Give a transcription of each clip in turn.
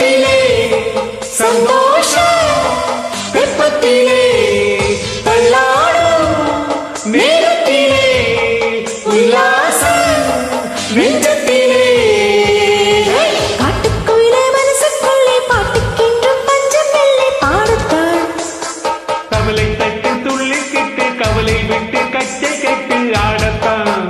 மொத்தத்திலே சந்தோஷம் வெப்பத்திலே தள்ளாடும் நேரத்திலே உல்லாசம் நெஞ்சத்திலே காட்டுக்குயிலே மனசுக்குள்ளே பாட்டுக்கின்ற பஞ்சம் வெள்ளை பாடத்தான் கவலை தட்டு துள்ளிக்கிட்டு கவலை விட்டு கச்சை கட்டு ஆடத்தான்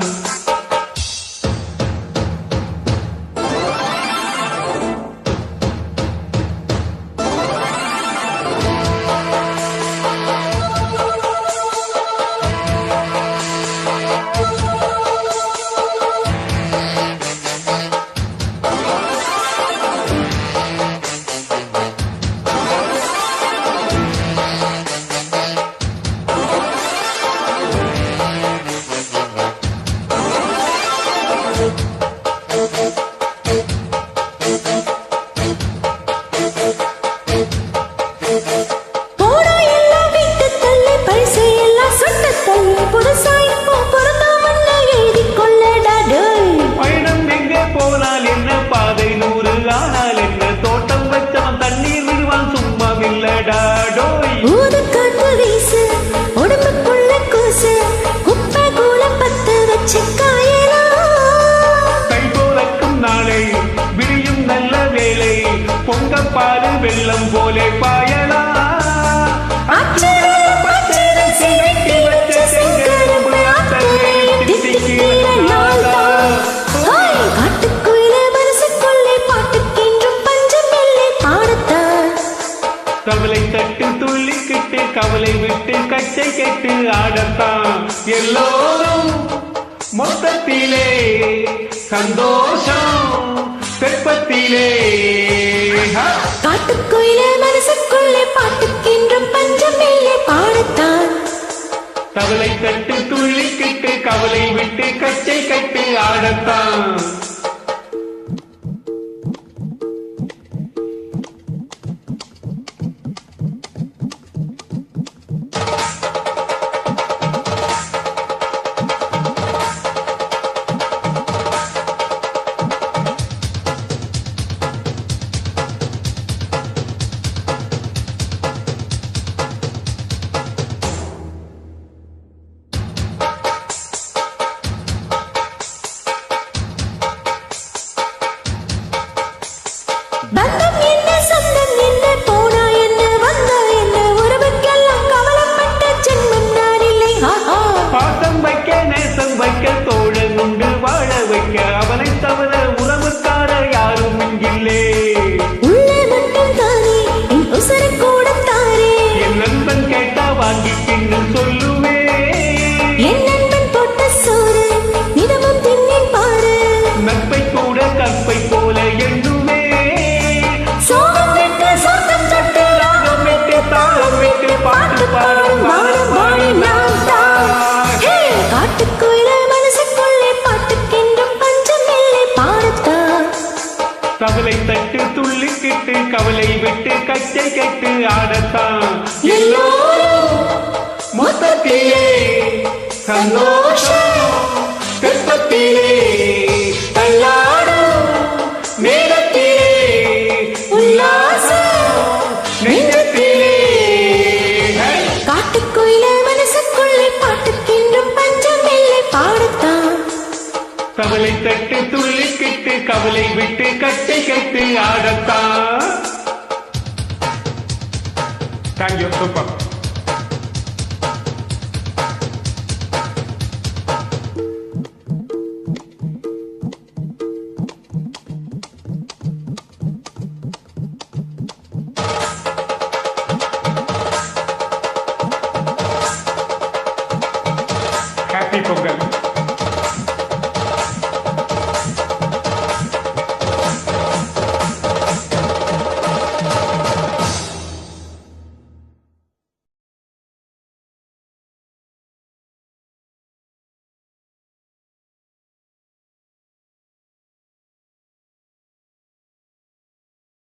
பொங்க பாரு வெள்ளம் போலே பாயலா கவலை தட்டு துள்ளிக்கிட்டு கவலை விட்டு கச்சை கட்டு ஆடத்தான் எல்லோரும் மொத்தத்திலே சந்தோஷம் தெப்பத்திலே காட்டுக்குயிலே மனசுக்குள்ளே பாட்டுக்கின்றும் பஞ்சம் இல்லை பாடத்தான் கவலை தட்டு துள்ளிக்கிட்டு கவலை விட்டு கச்சை கட்டு ஆடத்தான் பந்தம் என்ன சொந்தம் என்ன போனா என்ன வந்தா என்ன உறவுக்கெல்லாம் கவலைப்பட்ட ஜென்மம் நான் இல்லை பாசம் வைக்க நேசம் வைக்க தோழன் உண்டு வாழ வைக்க அவனை தவிர உறவுக்கார யாரும் இங்கில்லே உள்ளே மட்டும் தானே என் உசரை கூட தாரே என் நண்பன் கேட்டா வாங்கி தின்னு சொல்லுவே என் நண்பன் போட்ட சோறு தினமும் தின்னி பாரு நட்பை கூட கற்பை போல எண்ணுவே கவலை தட்டு துள்ளிக்கிட்டு கவலை விட்டு கச்சை கட்டு ஆடத்தான் எல்லோரும் மொத்தத்திலே சந்தோஷம் தெப்பத்திலே தள்ளாடும் நேரத்திலே உல்லாசம் நெஞ்சத்திலே காட்டுக்குயிலே மனசுக்குள்ளே பாட்டுக்கின்றும் பஞ்சம் இல்லை பாடத்தான் கவலை தட்டு துள்ளிக்கிட்டு கவலை விட்டு கச்சை கட்டு ஆடத்தான். Thank you, super.